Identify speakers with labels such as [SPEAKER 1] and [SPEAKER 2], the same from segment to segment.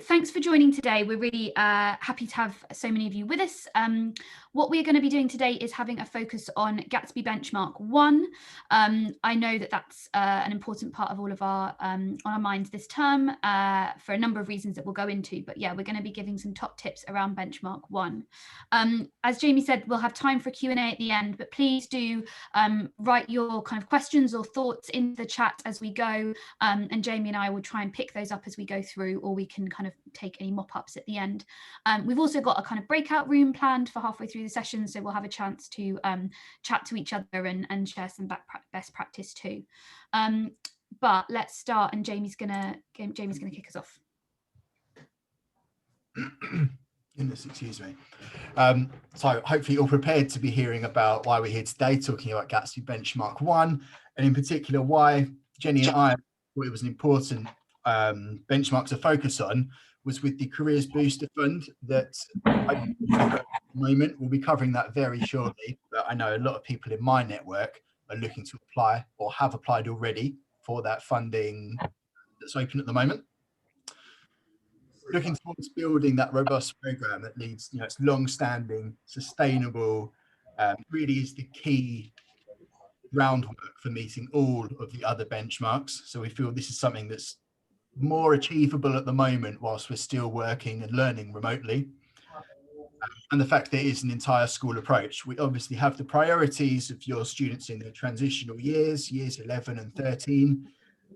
[SPEAKER 1] thanks for joining today. We're really happy to have so many of you with us. What we're going to be doing today is having a focus on Gatsby Benchmark 1. I know that that's an important part of all of our on our minds this term for a number of reasons that we'll go into. But yeah, we're going to be giving some top tips around Benchmark 1. As Jamie said, we'll have time for Q&A at the end, but please do write your kind of questions or thoughts into the chat as we go, and Jamie and I will try and pick those up as we go through, or we can kind of take any mop-ups at the end. We've also got a kind of breakout room planned for halfway through the session, so we'll have a chance to chat to each other and share some best practice too. But let's start, and Jamie's gonna kick us off.
[SPEAKER 2] Goodness, excuse me. So hopefully you're prepared to be hearing about why we're here today, talking about Gatsby Benchmark 1, and in particular why Jenny and I thought it was an important benchmark to focus on was with the Careers Booster Fund that at the moment. We'll be covering that very shortly, but I know a lot of people in my network are looking to apply or have applied already for that funding that's open at the moment. Looking towards building that robust program that leads, it's long-standing, sustainable, really is the key groundwork for meeting all of the other benchmarks. So we feel this is something that's more achievable at the moment whilst we're still working and learning remotely. And the fact that it is an entire school approach. We obviously have the priorities of your students in their transitional years 11 and 13.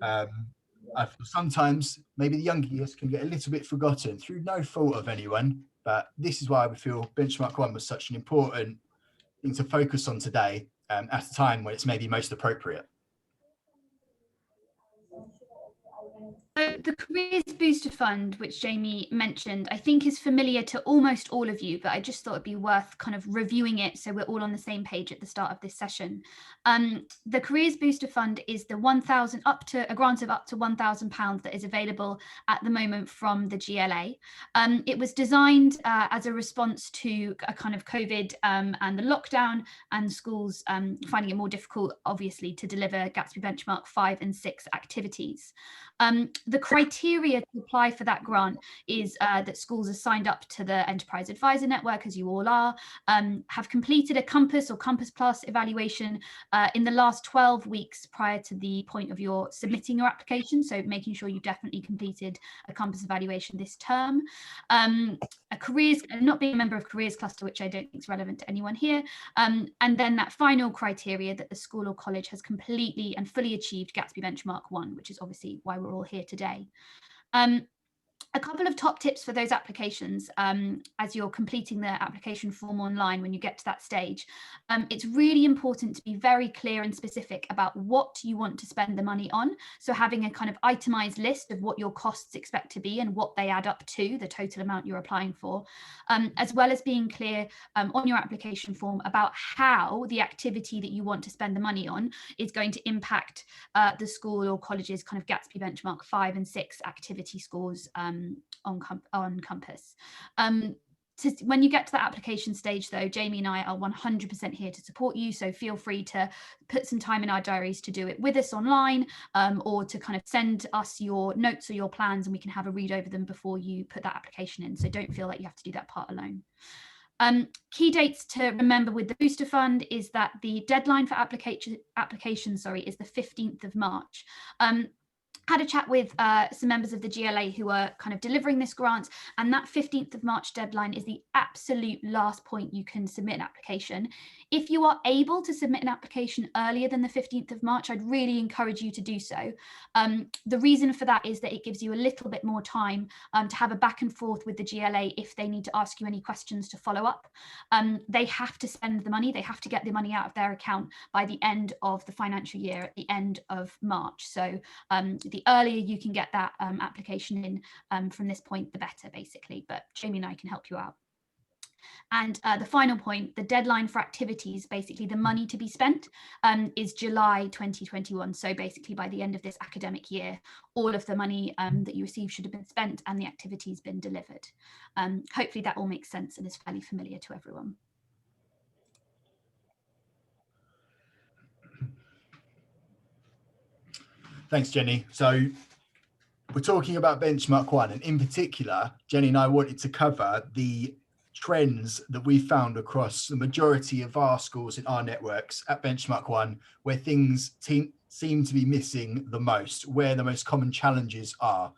[SPEAKER 2] I feel sometimes maybe the younger years can get a little bit forgotten through no fault of anyone, but this is why we feel Benchmark 1 was such an important thing to focus on today at a time when it's maybe most appropriate.
[SPEAKER 1] So the Careers Booster Fund, which Jamie mentioned, I think is familiar to almost all of you, but I just thought it'd be worth kind of reviewing it so we're all on the same page at the start of this session. The Careers Booster Fund is the a grant of up to £1,000 that is available at the moment from the GLA. It was designed as a response to a kind of COVID and the lockdown and schools finding it more difficult, obviously, to deliver Gatsby Benchmark 5 and 6 activities. The criteria to apply for that grant is that schools are signed up to the Enterprise Advisor Network, as you all are, have completed a Compass or Compass Plus evaluation in the last 12 weeks prior to the point of your submitting your application. So making sure you've definitely completed a Compass evaluation this term. Not being a member of Careers Cluster, which I don't think is relevant to anyone here. And then that final criteria that the school or college has completely and fully achieved Gatsby Benchmark 1, which is obviously why we're all here today. A couple of top tips for those applications as you're completing the application form online when you get to that stage. It's really important to be very clear and specific about what you want to spend the money on. So having a kind of itemized list of what your costs expect to be and what they add up to, the total amount you're applying for, as well as being clear on your application form about how the activity that you want to spend the money on is going to impact the school or college's kind of Gatsby Benchmark 5 and 6 activity scores on Compass. When you get to that application stage, though, Jamie and I are 100% here to support you. So feel free to put some time in our diaries to do it with us online, or to kind of send us your notes or your plans, and we can have a read over them before you put that application in. So don't feel like you have to do that part alone. Key dates to remember with the Booster Fund is that the deadline for application is the 15th of March. Had a chat with some members of the GLA who are kind of delivering this grant, and that 15th of March deadline is the absolute last point you can submit an application. If you are able to submit an application earlier than the 15th of March, I'd really encourage you to do so. The reason for that is that it gives you a little bit more time to have a back and forth with the GLA if they need to ask you any questions to follow up. They have to spend the money, they have to get the money out of their account by the end of the financial year, at the end of March. So the earlier you can get that application in from this point, the better, basically. But Jamie and I can help you out. And the final point, the deadline for activities, basically the money to be spent, is July 2021. So basically by the end of this academic year, all of the money that you receive should have been spent and the activities been delivered. Hopefully that all makes sense and is fairly familiar to everyone.
[SPEAKER 2] Thanks, Jenny. So we're talking about benchmark 1, and in particular, Jenny and I wanted to cover the trends that we found across the majority of our schools in our networks at benchmark 1, where things seem to be missing the most, where the most common challenges are.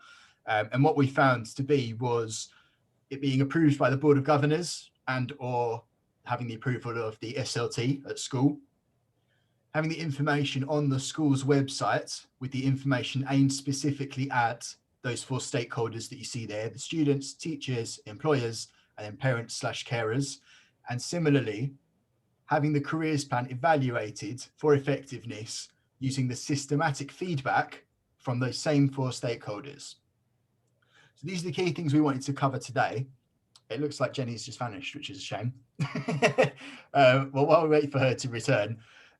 [SPEAKER 2] And what we found to be was it being approved by the Board of Governors and or having the approval of the SLT at school, having the information on the school's website with the information aimed specifically at those 4 stakeholders that you see there, the students, teachers, employers, and then parents / carers. And similarly, having the careers plan evaluated for effectiveness using the systematic feedback from those same 4 stakeholders. So these are the key things we wanted to cover today. It looks like Jenny's just vanished, which is a shame. Well, while we wait for her to return,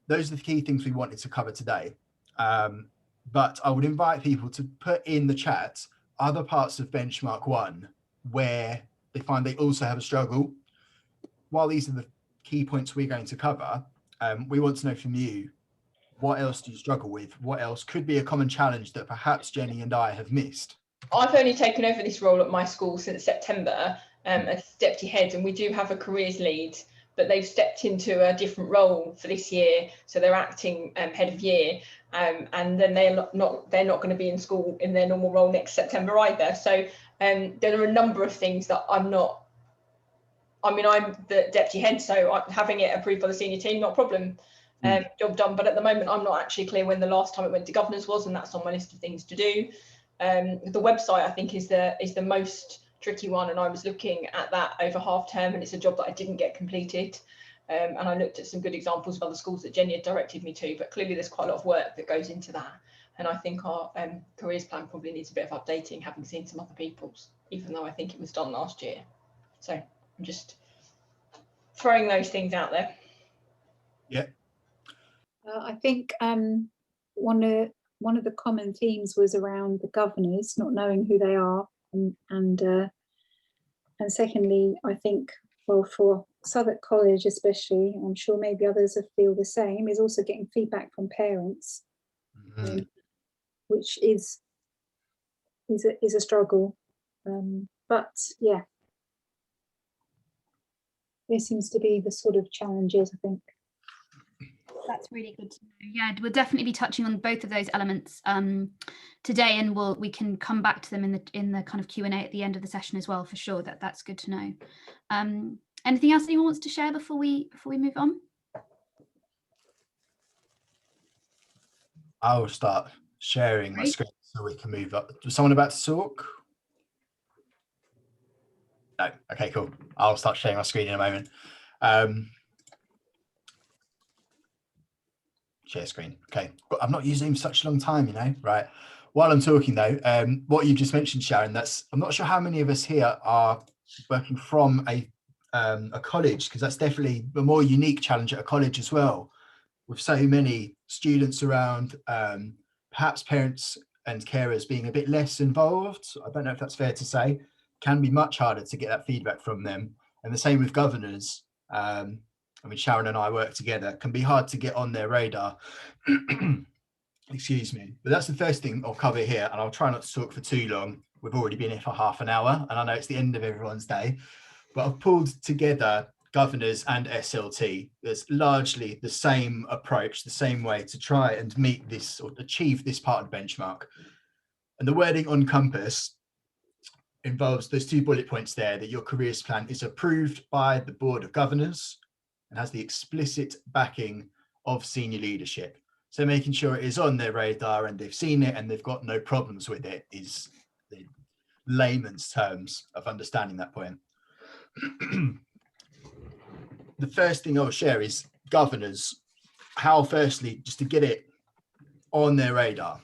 [SPEAKER 2] those are the key things we wanted to cover today. But I would invite people to put in the chat other parts of benchmark 1 where they find they also have a struggle. While these are the key points we're going to cover, we want to know from you, what else do you struggle with? What else could be a common challenge that perhaps Jenny and I have missed?
[SPEAKER 3] I've only taken over this role at my school since September as deputy head, and we do have a careers lead, but they've stepped into a different role for this year, so they're acting head of year, and then they're not going to be in school in their normal role next September either. So there are a number of things that I'm the deputy head, so having it approved by the senior team, not a problem. Job done, but at the moment I'm not actually clear when the last time it went to governors was, and that's on my list of things to do. The website, I think, is the most tricky one, and I was looking at that over half term, and it's a job that I didn't get completed, and I looked at some good examples of other schools that Jenny had directed me to, but clearly there's quite a lot of work that goes into that, and I think our careers plan probably needs a bit of updating, having seen some other people's, even though I think it was done last year. So I'm just throwing those things out there.
[SPEAKER 2] Yeah.
[SPEAKER 4] I think one of the common themes was around the governors not knowing who they are, and secondly, I think, well, for Southwark College especially, I'm sure maybe others feel the same, is also getting feedback from parents, which is a struggle. But yeah, there seems to be the sort of challenges, I think.
[SPEAKER 1] That's really good to know. Yeah, we'll definitely be touching on both of those elements today, and we can come back to them in the kind of Q&A at the end of the session as well, for sure. That's good to know. Anything else anyone wants to share before we move on?
[SPEAKER 2] I'll start sharing my screen so we can move up. Was someone about to talk? No. Okay, cool. I'll start sharing my screen in a moment. Share screen. Okay, but I've not used Zoom for such a long time, right? While I'm talking though, what you just mentioned, Sharon, I'm not sure how many of us here are working from a college, because that's definitely a more unique challenge at a college as well, with so many students around, perhaps parents and carers being a bit less involved. I don't know if that's fair to say. Can be much harder to get that feedback from them, and the same with governors. Sharon and I work together. It can be hard to get on their radar. Excuse me. But that's the first thing I'll cover here, and I'll try not to talk for too long. We've already been here for half an hour, and I know it's the end of everyone's day, but I've pulled together governors and SLT. There's largely the same approach, the same way to try and meet this or achieve this part of the benchmark. And the wording on Compass involves those 2 bullet points there, that your careers plan is approved by the Board of Governors and has the explicit backing of senior leadership. So making sure it is on their radar and they've seen it and they've got no problems with it is the layman's terms of understanding that point. The first thing I'll share is governors. How, firstly, just to get it on their radar.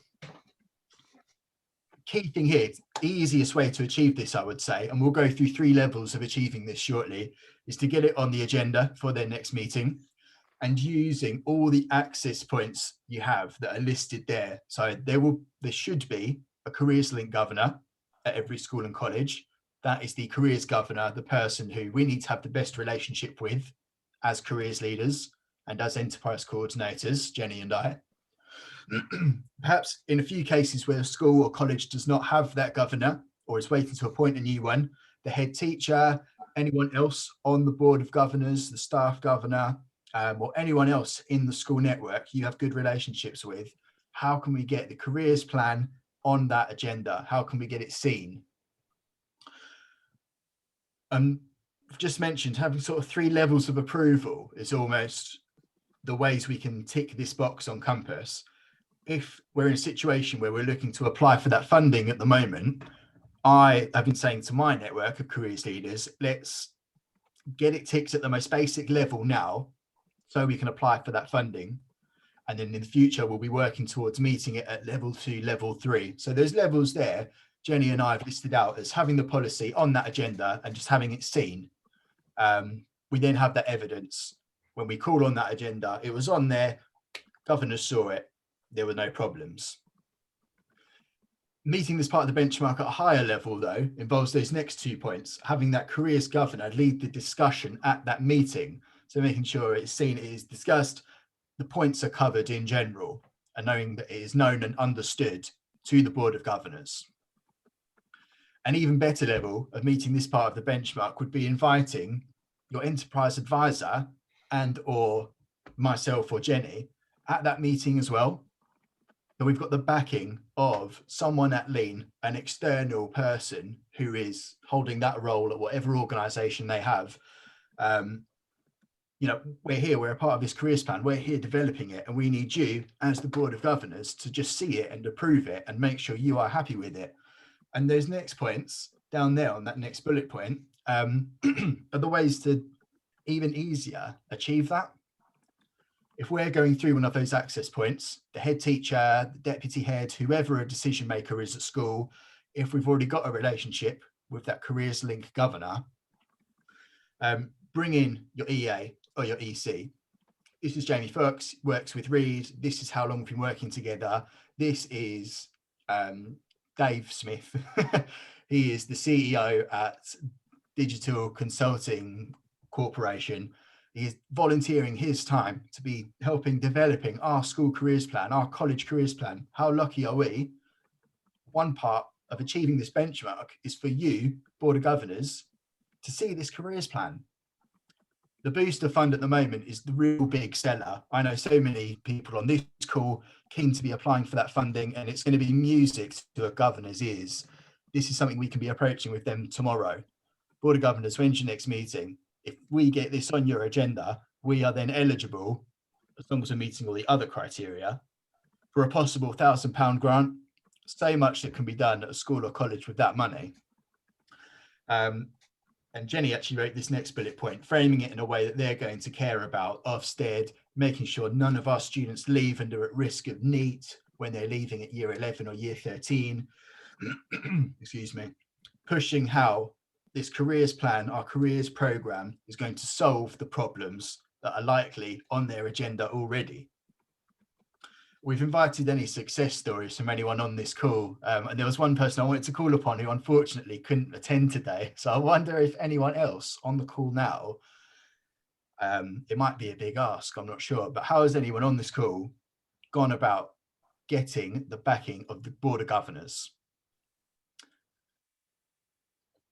[SPEAKER 2] Key thing here, the easiest way to achieve this, I would say, and we'll go through 3 levels of achieving this shortly, is to get it on the agenda for their next meeting and using all the access points you have that are listed there. So there should be a careers link governor at every school and college. That is the careers governor, the person who we need to have the best relationship with as careers leaders and as enterprise coordinators, Jenny and I. Perhaps in a few cases where a school or college does not have that governor or is waiting to appoint a new one, the head teacher, anyone else on the board of governors, the staff governor, or anyone else in the school network you have good relationships with, how can we get the careers plan on that agenda? How can we get it seen? I've just mentioned having sort of 3 levels of approval is almost the ways we can tick this box on Compass. If we're in a situation where we're looking to apply for that funding at the moment, I have been saying to my network of careers leaders, let's get it ticked at the most basic level now so we can apply for that funding. And then in the future, we'll be working towards meeting it at level 2, level 3. So those levels there, Jenny and I have listed out as having the policy on that agenda and just having it seen. We then have that evidence. When we call on that agenda, it was on there, governors saw it, there were no problems. Meeting this part of the benchmark at a higher level, though, involves those next 2 points, having that careers governor lead the discussion at that meeting. So making sure it's seen, it is discussed, the points are covered in general, and knowing that it is known and understood to the Board of Governors. An even better level of meeting this part of the benchmark would be inviting your enterprise advisor and or myself or Jenny at that meeting as well. So we've got the backing of someone at Lean, an external person who is holding that role at whatever organisation they have. You know, we're here, we're a part of this careers plan, we're here developing it, and we need you as the Board of Governors to just see it and approve it and make sure you are happy with it. And those next points down there on that next bullet point are the ways to even easier achieve that. If we're going through one of those access points, the head teacher, the deputy head, whoever a decision maker is at school, if we've already got a relationship with that careers link governor, bring in your EA or your EC. This is Jamie Fox, works with Reed. This is how long we've been working together. This is Dave Smith. He is the CEO at Digital Consulting Corporation. He is volunteering his time to be helping developing our school careers plan, our college careers plan. How lucky are we? One part of achieving this benchmark is for you, Board of Governors, to see this careers plan. The booster fund at the moment is the real big seller. I know so many people on this call keen to be applying for that funding, and it's going to be music to a governor's ears. This is something we can be approaching with them tomorrow. Board of Governors, when's your next meeting? If we get this on your agenda, we are then eligible, as long as we're meeting all the other criteria, for a possible £1,000 grant. So much that can be done at a school or college with that money. And Jenny actually wrote this next bullet point, framing it in a way that they're going to care about Ofsted, making sure none of our students leave and are at risk of NEET when they're leaving at year 11 or year 13. Excuse me. Pushing how this careers plan, our careers program, is going to solve the problems that are likely on their agenda already. We've invited any success stories from anyone on this call, and there was one person I wanted to call upon who unfortunately couldn't attend today. So I wonder if anyone else on the call now, it might be a big ask, I'm not sure, but how has anyone on this call gone about getting the backing of the Board of Governors?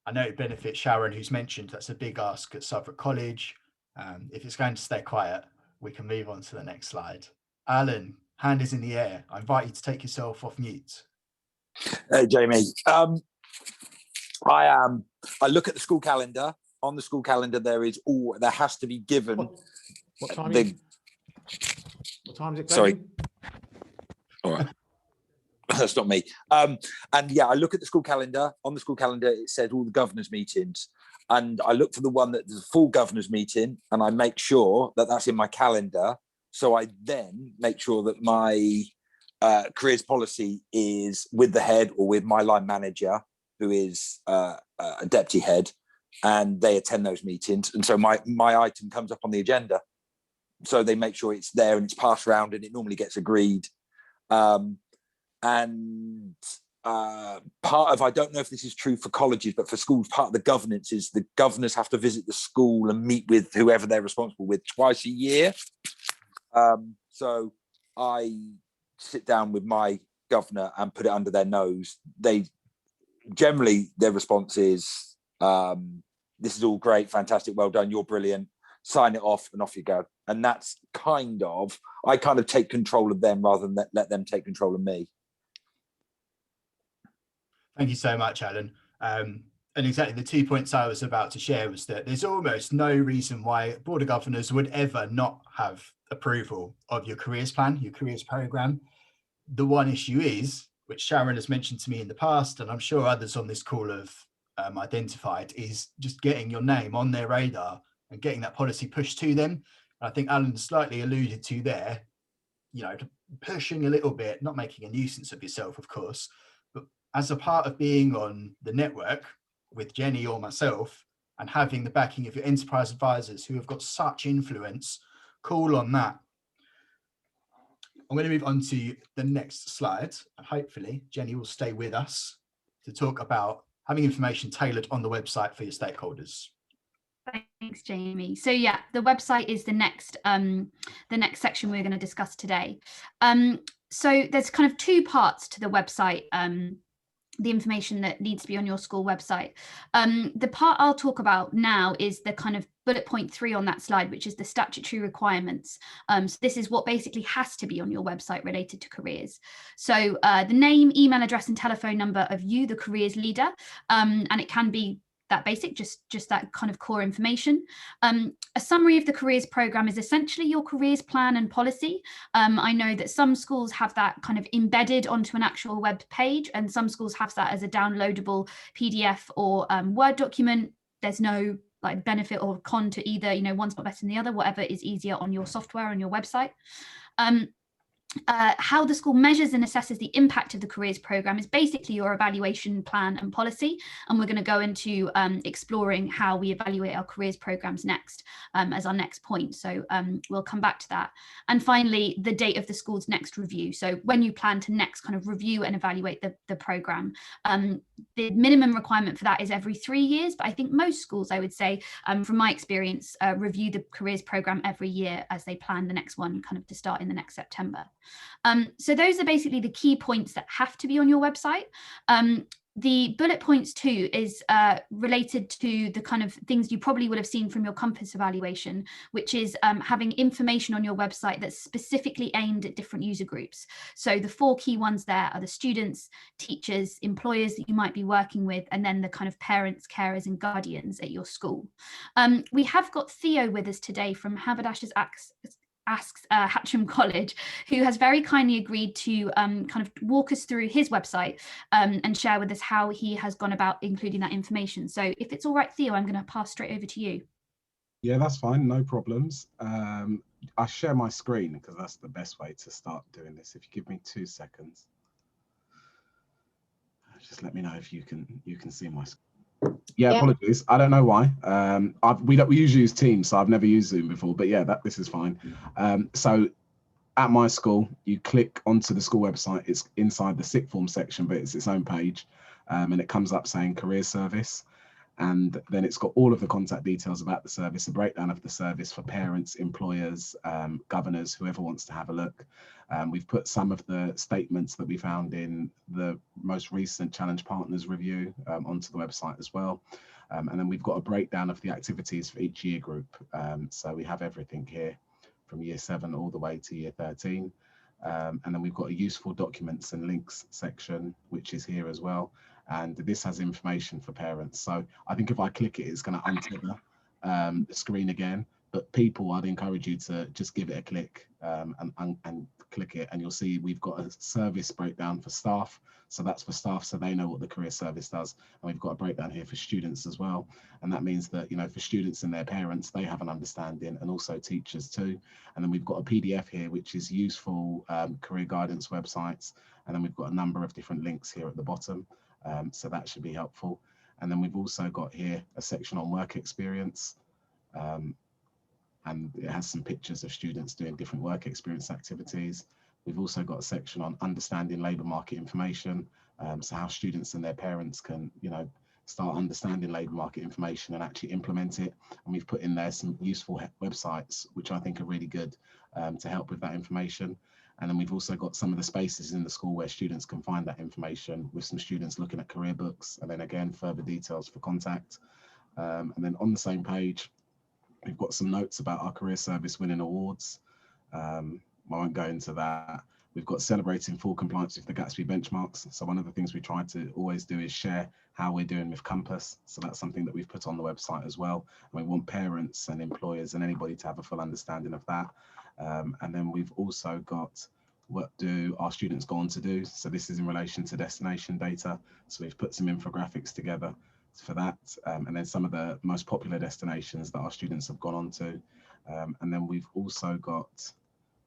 [SPEAKER 2] I know it benefits Sharon, who's mentioned that's a big ask at Southwark College. If it's going to stay quiet, we can move on to the next slide. Alan, hand is in the air. I invite you to take yourself off mute.
[SPEAKER 5] Hey, Jamie. I look at the school calendar. On the school calendar, there has to be given.
[SPEAKER 6] What time
[SPEAKER 5] is it? Sorry. All right. That's not me. And yeah, I look at the school calendar. On the school calendar, it said all the governors' meetings. And I look for the one that there's a full governors' meeting, and I make sure that that's in my calendar. So I then make sure that my careers policy is with the head or with my line manager, who is a deputy head, and they attend those meetings. And so my item comes up on the agenda. So they make sure it's there and it's passed around, and it normally gets agreed. Part of, I don't know if this is true for colleges, but for schools, part of the governance is the governors have to visit the school and meet with whoever they're responsible with twice a year. So I sit down with my governor and put it under their nose, they generally, their response is, this is all great, fantastic, well done, you're brilliant, sign it off and off you go. And that's I kind of take control of them rather than let them take control of me.
[SPEAKER 2] Thank you so much, Alan. And exactly the 2 points I was about to share was that there's almost no reason why Board of Governors would ever not have approval of your careers plan, your careers programme. The one issue is, which Sharon has mentioned to me in the past, and I'm sure others on this call have identified, is just getting your name on their radar and getting that policy pushed to them. And I think Alan slightly alluded to there, you know, pushing a little bit, not making a nuisance of yourself, of course, but as a part of being on the network with Jenny or myself and having the backing of your enterprise advisors who have got such influence, call on that. I'm going to move on to the next slide, and hopefully Jenny will stay with us to talk about having information tailored on the website for your stakeholders.
[SPEAKER 1] Thanks, Jamie. So yeah, the website is the next section we're going to discuss today. So there's kind of two parts to the website. The information that needs to be on your school website. The part I'll talk about now is the kind of bullet point 3 on that slide, which is the statutory requirements. So this is what basically has to be on your website related to careers. So the name, email address and telephone number of you, the careers leader, and it can be that basic, just that kind of core information. A summary of the careers programme is essentially your careers plan and policy. I know that some schools have that kind of embedded onto an actual web page, and some schools have that as a downloadable PDF or Word document. There's no like benefit or con to either, you know, one's not better than the other, whatever is easier on your software on your website. How the school measures and assesses the impact of the careers programme is basically your evaluation plan and policy, and we're going to go into exploring how we evaluate our careers programmes next as our next point, so we'll come back to that. And finally, the date of the school's next review, so when you plan to next kind of review and evaluate the programme. The minimum requirement for that is every 3 years, but I think most schools, I would say, from my experience, review the careers programme every year as they plan the next one kind of to start in the next September. So those are basically the key points that have to be on your website. The bullet points 2 is related to the kind of things you probably would have seen from your compass evaluation, which is having information on your website that's specifically aimed at different user groups. So the 4 key ones there are the students, teachers, employers that you might be working with, and then the kind of parents, carers and guardians at your school. We have got Theo with us today from Haberdashers Aske's Hatcham College, who has very kindly agreed to kind of walk us through his website and share with us how he has gone about including that information. So if it's all right, Theo, I'm going to pass straight over to you.
[SPEAKER 6] Yeah, that's fine, no problems. I share my screen because that's the best way to start doing this. If you give me 2 seconds, just let me know if you can see my screen. Yeah, apologies. I don't know why. We usually use Teams, so I've never used Zoom before. But yeah, this is fine. So at my school, you click onto the school website. It's inside the sixth form section, but it's its own page, and it comes up saying career service, and then it's got all of the contact details about the service, a breakdown of the service for parents, employers, governors, whoever wants to have a look. We've put some of the statements that we found in the most recent Challenge Partners review onto the website as well. And then we've got a breakdown of the activities for each year group. So we have everything here from year 7 all the way to year 13. And then we've got a useful documents and links section, which is here as well. And this has information for parents. So I think if I click it, it's going to untether the screen again. But people, I'd encourage you to just give it a click and click it, and you'll see we've got a service breakdown for staff. So that's for staff, so they know what the career service does. And we've got a breakdown here for students as well. And that means that, you know, for students and their parents, they have an understanding, and also teachers too. And then we've got a PDF here, which is useful career guidance websites. And then we've got a number of different links here at the bottom. So that should be helpful. And then we've also got here a section on work experience. And it has some pictures of students doing different work experience activities. We've also got a section on understanding labour market information, so how students and their parents can, you know, start understanding labour market information and actually implement it. And we've put in there some useful websites, which I think are really good to help with that information. And then we've also got some of the spaces in the school where students can find that information, with some students looking at career books, and then again, further details for contact. And then on the same page, we've got some notes about our career service winning awards. I won't go into that. We've got celebrating full compliance with the Gatsby benchmarks. So one of the things we try to always do is share how we're doing with Compass. So that's something that we've put on the website as well. And we want parents and employers and anybody to have a full understanding of that. And then we've also got what do our students go on to do. So this is in relation to destination data. So we've put some infographics together for that. And then some of the most popular destinations that our students have gone on to. And then we've also got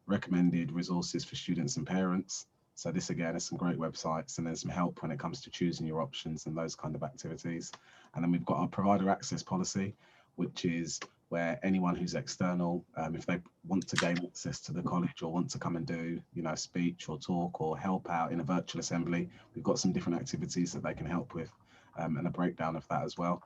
[SPEAKER 6] recommended resources for students and parents. So this again is some great websites, and there's some help when it comes to choosing your options and those kind of activities. And then we've got our provider access policy, which is where anyone who's external, if they want to gain access to the college or want to come and do, you know, speech or talk or help out in a virtual assembly, we've got some different activities that they can help with, and a breakdown of that as well.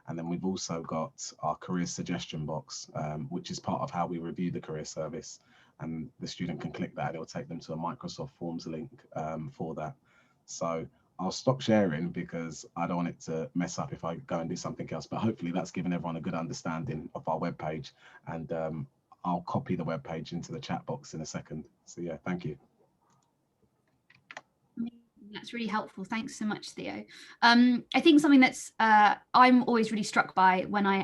[SPEAKER 6] And then we've also got our career suggestion box, which is part of how we review the career service. And the student can click that, it'll take them to a Microsoft Forms link for that. So I'll stop sharing because I don't want it to mess up if I go and do something else, but hopefully that's given everyone a good understanding of our webpage, and I'll copy the webpage into the chat box in a second. So yeah, thank you.
[SPEAKER 1] That's really helpful. Thanks so much, Theo. I think something that's I'm always really struck by when I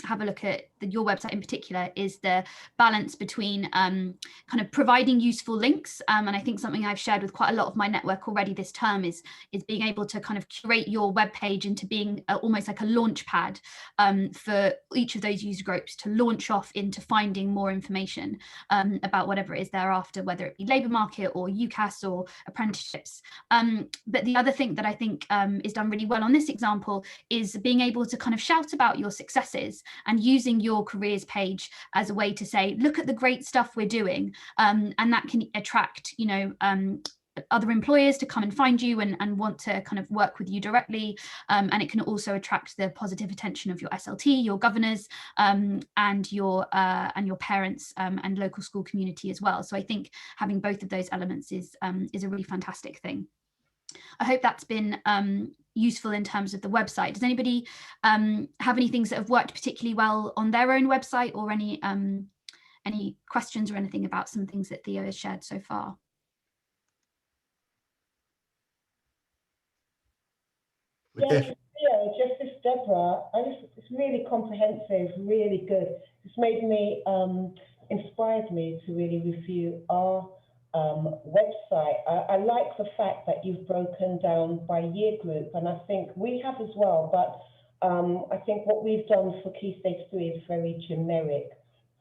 [SPEAKER 1] have a look at your website in particular is the balance between kind of providing useful links. And I think something I've shared with quite a lot of my network already this term is being able to kind of curate your webpage into being almost like a launch pad for each of those user groups to launch off into finding more information about whatever it is thereafter, whether it be labour market or UCAS or apprenticeships. But the other thing that I think is done really well on this example is being able to kind of shout about your successes and using your careers page as a way to say, look at the great stuff we're doing. And that can attract, you know, other employers to come and find you and want to kind of work with you directly. And it can also attract the positive attention of your SLT, your governors, and your parents and local school community as well. So I think having both of those elements is a really fantastic thing. I hope that's been useful in terms of the website. Does anybody have any things that have worked particularly well on their own website, or any questions or anything about some things that Theo has shared so far?
[SPEAKER 7] Yeah, just this, Deborah. It's really comprehensive, really good. It's made me, inspired me to really review our website. I like the fact that you've broken down by year group, and I think we have as well, but I think what we've done for Key Stage 3 is very generic.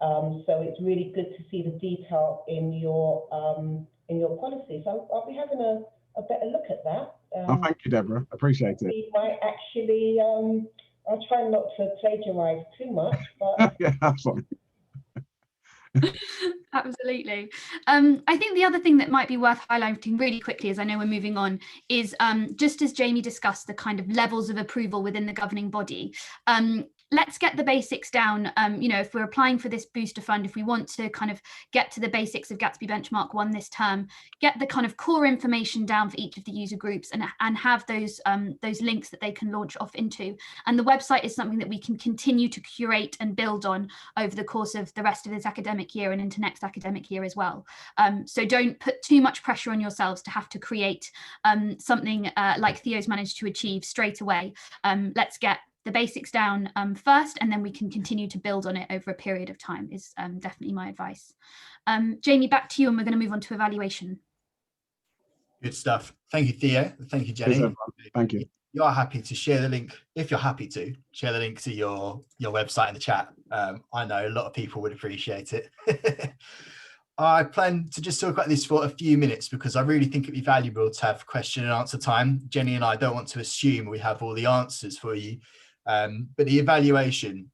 [SPEAKER 7] So it's really good to see the detail in your policy. So I'll be having a better look at that.
[SPEAKER 6] Oh, thank you, Deborah. Appreciate it.
[SPEAKER 7] We might actually, I'll try not to plagiarize too much, but
[SPEAKER 6] yeah, that's fine.
[SPEAKER 1] Absolutely. I think the other thing that might be worth highlighting really quickly, as I know we're moving on, is just as Jamie discussed the kind of levels of approval within the governing body. Let's get the basics down. You know, if we're applying for this booster fund, if we want to kind of get to the basics of Gatsby Benchmark 1 this term, get the kind of core information down for each of the user groups and have those links that they can launch off into. And the website is something that we can continue to curate and build on over the course of the rest of this academic year and into next academic year as well. So don't put too much pressure on yourselves to have to create something like Theo's managed to achieve straight away. Let's get the basics down first, and then we can continue to build on it over a period of time is definitely my advice. Jamie, back to you, and we're going to move on to evaluation.
[SPEAKER 2] Good stuff. Thank you, Theo. Thank you, Jenny.
[SPEAKER 6] Thank you.
[SPEAKER 2] You are happy to share the link, if you're happy to share the link to your website in the chat. I know a lot of people would appreciate it. I plan to just talk about this for a few minutes because I really think it'd be valuable to have question and answer time. Jenny and I don't want to assume we have all the answers for you, but the evaluation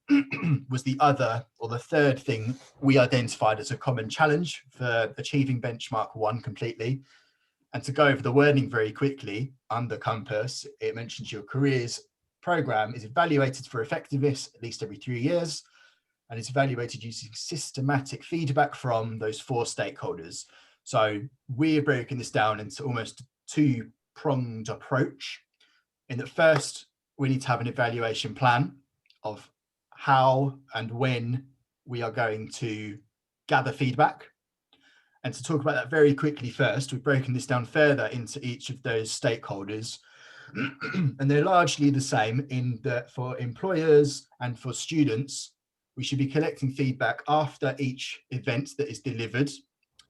[SPEAKER 2] was the other or the third thing we identified as a common challenge for achieving benchmark 1 completely. And to go over the wording very quickly, under Compass, it mentions your careers program is evaluated for effectiveness at least every 3 years, and it's evaluated using systematic feedback from those 4 stakeholders. So we're breaking this down into almost two-pronged approach. In that first, we need to have an evaluation plan of how and when we are going to gather feedback. And to talk about that very quickly first, we've broken this down further into each of those stakeholders. And they're largely the same in that for employers and for students, we should be collecting feedback after each event that is delivered,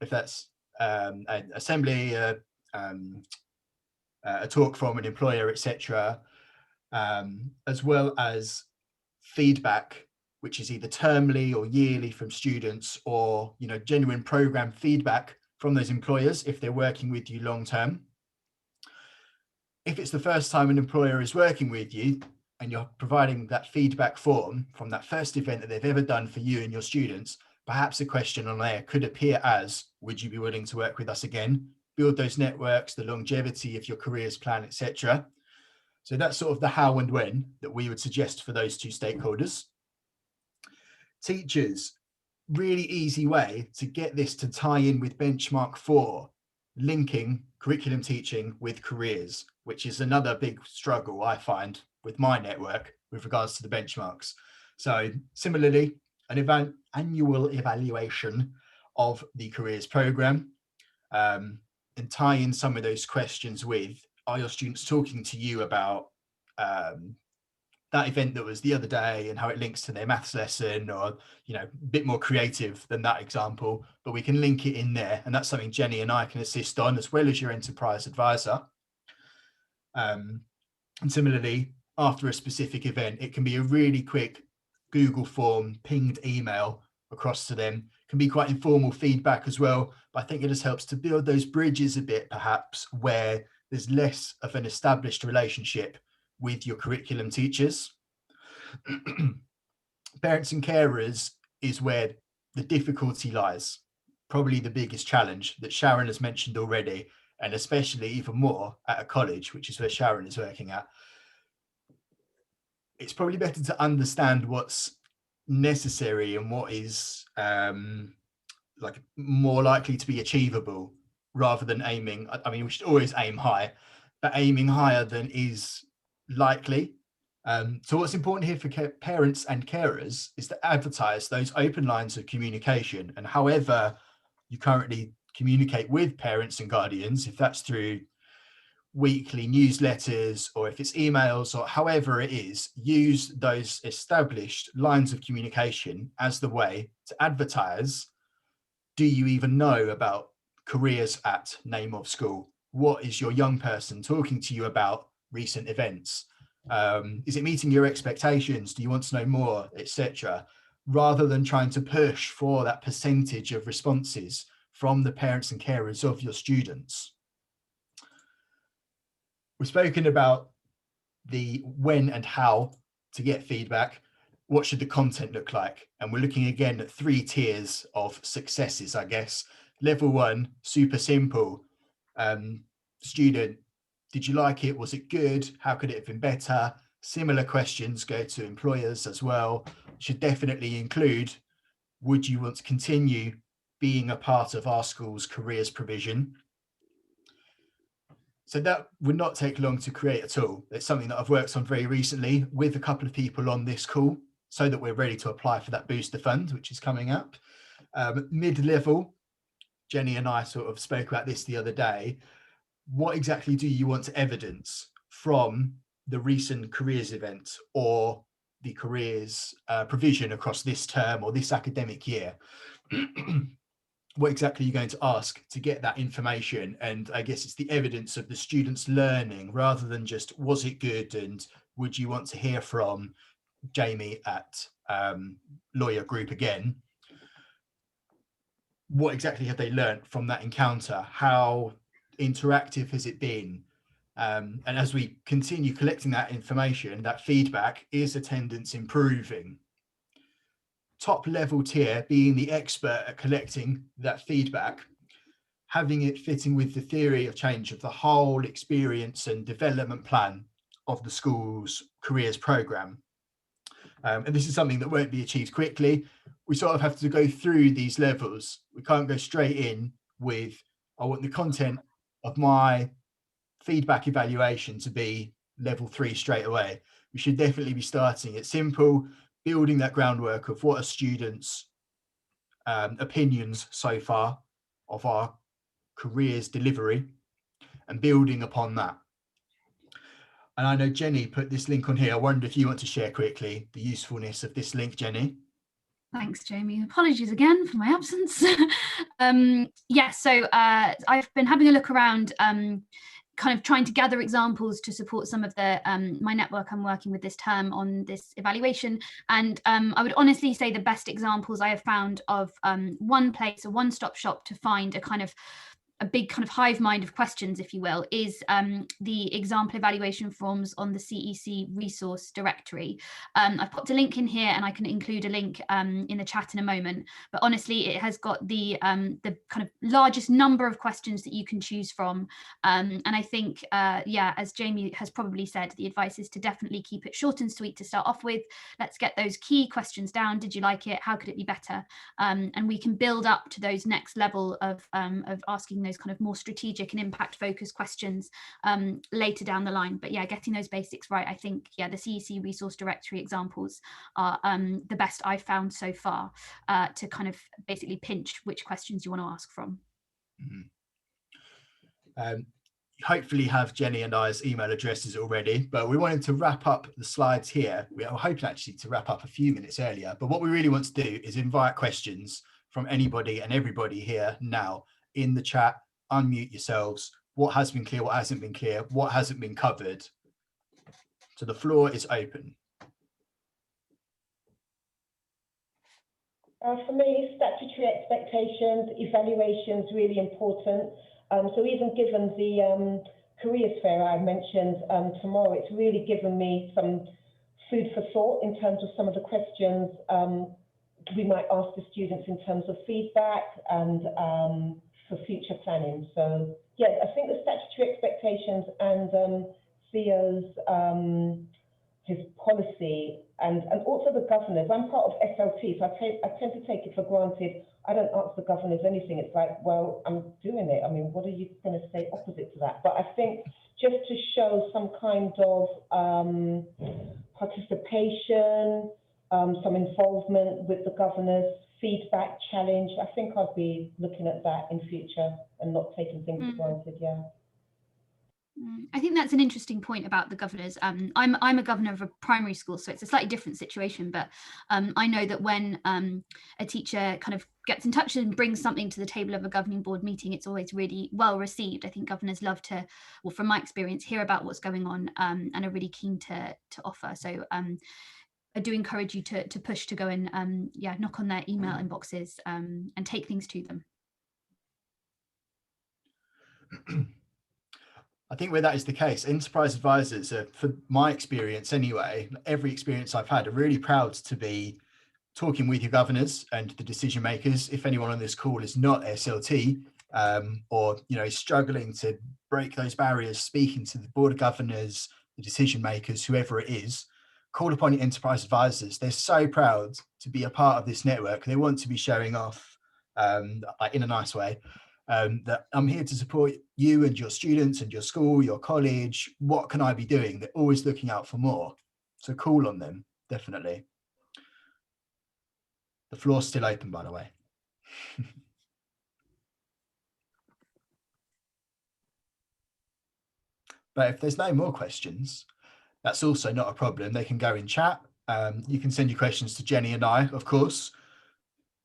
[SPEAKER 2] if that's an assembly, a talk from an employer, etc., as well as feedback, which is either termly or yearly from students, or genuine program feedback from those employers if they're working with you long term. If it's the first time an employer is working with you and you're providing that feedback form from that first event that they've ever done for you and your students, perhaps a question on there could appear as, would you be willing to work with us again? Build those networks, the longevity of your careers plan, etc. So that's sort of the how and when that we would suggest for those two stakeholders. Teachers, really easy way to get this to tie in with benchmark 4, linking curriculum teaching with careers, which is another big struggle I find with my network with regards to the benchmarks. So similarly, an annual evaluation of the careers program, and tie in some of those questions with, are your students talking to you about that event that was the other day and how it links to their maths lesson, or a bit more creative than that example, but we can link it in there, and that's something Jenny and I can assist on, as well as your enterprise advisor. And similarly, after a specific event, it can be a really quick Google form pinged email across to them. It can be quite informal feedback as well, but I think it just helps to build those bridges a bit, perhaps, where there's less of an established relationship with your curriculum teachers. Parents and carers is where the difficulty lies, probably the biggest challenge that Sharon has mentioned already, and especially even more at a college, which is where Sharon is working at. It's probably better to understand what's necessary and what is like more likely to be achievable, rather than aiming, I mean, we should always aim high, but aiming higher than is likely. So what's important here for parents and carers is to advertise those open lines of communication, and however you currently communicate with parents and guardians, if that's through weekly newsletters or if it's emails or however it is, use those established lines of communication as the way to advertise. Do you even know about careers at name of school? What is your young person talking to you about recent events? Is it meeting your expectations? Do you want to know more, etc.? Rather than trying to push for that percentage of responses from the parents and carers of your students. We've spoken about the when and how to get feedback. What should the content look like? And we're looking again at 3 tiers of successes, I guess. Level 1, super simple. Student, did you like it? Was it good? How could it have been better? Similar questions go to employers as well. Should definitely include, would you want to continue being a part of our school's careers provision? So that would not take long to create at all. It's something that I've worked on very recently with a couple of people on this call, so that we're ready to apply for that booster fund, which is coming up. Mid-level, Jenny and I sort of spoke about this the other day. What exactly do you want to evidence from the recent careers event or the careers provision across this term or this academic year? What exactly are you going to ask to get that information? And I guess it's the evidence of the students learning, rather than just, was it good? And would you want to hear from Jamie at Lawyer Group again? What exactly have they learned from that encounter? How interactive has it been? And as we continue collecting that information, that feedback, is attendance improving? Top level tier, being the expert at collecting that feedback, having it fitting with the theory of change of the whole experience and development plan of the school's careers program. And this is something that won't be achieved quickly. We sort of have to go through these levels. We can't go straight in with, I want the content of my feedback evaluation to be level 3 straight away. We should definitely be starting at simple, building that groundwork of what are students' opinions so far of our careers delivery, and building upon that. And I know Jenny put this link on here. I wonder if you want to share quickly the usefulness of this link, Jenny.
[SPEAKER 1] Thanks, Jamie. Apologies again for my absence. Yeah, so I've been having a look around, kind of trying to gather examples to support some of the my network I'm working with this term on this evaluation. And I would honestly say the best examples I have found of one place, a one-stop shop to find a big kind of hive mind of questions, if you will, is the example evaluation forms on the CEC resource directory. I've popped a link in here, and I can include a link in the chat in a moment. But honestly, it has got the kind of largest number of questions that you can choose from. And I think, yeah, as Jamie has probably said, the advice is to definitely keep it short and sweet to start off with. Let's get those key questions down. Did you like it? How could it be better? And we can build up to those next level of asking those kind of more strategic and impact focused questions later down the line. But yeah, getting those basics right, I think, yeah, the CEC resource directory examples are the best I've found so far to kind of basically pinch which questions you want to ask from.
[SPEAKER 2] Hopefully have Jenny and I's email addresses already, but we wanted to wrap up the slides here. We are hoping actually to wrap up a few minutes earlier, but what we really want to do is invite questions from anybody and everybody here now in the chat. Unmute yourselves. What has been clear, what hasn't been clear, what hasn't been covered. So the floor is open.
[SPEAKER 7] For me, statutory expectations, evaluations, really important. So even given the careers fair I mentioned tomorrow, it's really given me some food for thought in terms of some of the questions we might ask the students in terms of feedback and for future planning. So yeah, I think the statutory expectations and CEO's his policy and also the governors. I'm part of SLT, so I tend to take it for granted. I don't ask the governors anything. It's like, well, I'm doing it. I mean, what are you going to say opposite to that? But I think just to show some kind of participation, some involvement with the governors, feedback, challenge. I think I'd be looking at that in future and not taking things for granted. Yeah.
[SPEAKER 1] I think that's an interesting point about the governors. I'm a governor of a primary school, so it's a slightly different situation. But I know that when a teacher kind of gets in touch and brings something to the table of a governing board meeting, it's always really well received. I think governors love to, well, from my experience, hear about what's going on and are really keen to offer. So I do encourage you to push to go and yeah, knock on their email inboxes and take things to them.
[SPEAKER 2] I think where that is the case, enterprise advisors are, for my experience anyway, every experience I've had, are really proud to be talking with your governors and the decision makers. If anyone on this call is not SLT or is struggling to break those barriers, speaking to the board of governors, the decision makers, whoever it is, call upon your enterprise advisors. They're so proud to be a part of this network. They want to be showing off in a nice way. That I'm here to support you and your students and your school, your college. What can I be doing? They're always looking out for more. So call on them, definitely. The floor's still open, by the way. But if there's no more questions, that's also not a problem. They can go in chat. You can send your questions to Jenny and I, of course.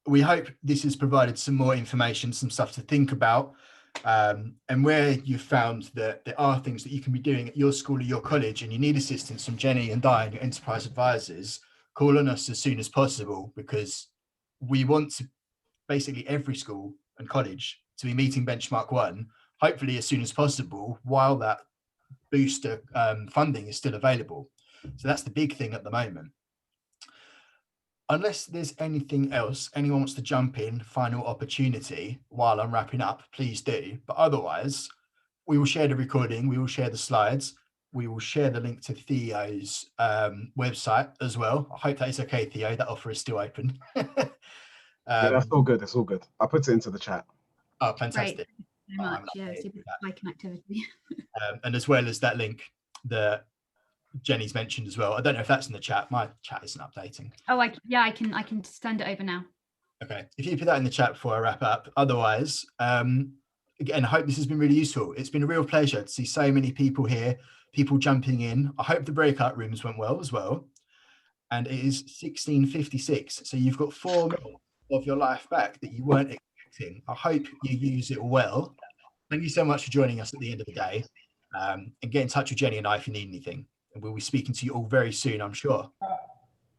[SPEAKER 2] We hope this has provided some more information, some stuff to think about, and where you've found that there are things that you can be doing at your school or your college and you need assistance from Jenny and Di and your enterprise advisors, call on us as soon as possible, because we want to basically every school and college to be meeting benchmark 1, hopefully as soon as possible, while that booster funding is still available. So that's the big thing at the moment. Unless there's anything else, anyone wants to jump in, final opportunity while I'm wrapping up, please do. But otherwise, we will share the recording, we will share the slides, we will share the link to Theo's website as well. I hope that is okay, Theo, that offer is still open.
[SPEAKER 6] Yeah, that's all good, it's all good. I put it into the chat.
[SPEAKER 2] Oh, fantastic.
[SPEAKER 1] Great. So much. Yeah, super like an activity.
[SPEAKER 2] And as well as that link that Jenny's mentioned as well. I don't know if that's in the chat. My chat isn't updating.
[SPEAKER 1] Oh, I can send it over now.
[SPEAKER 2] Okay, if you put that in the chat before I wrap up. Otherwise, again, I hope this has been really useful. It's been a real pleasure to see so many people here, people jumping in. I hope the breakout rooms went well as well. And it is 16:56, so you've got 4 minutes of your life back that you weren't expecting. I hope you use it well. Thank you so much for joining us at the end of the day. And get in touch with Jenny and I if you need anything. And we'll be speaking to you all very soon, I'm sure.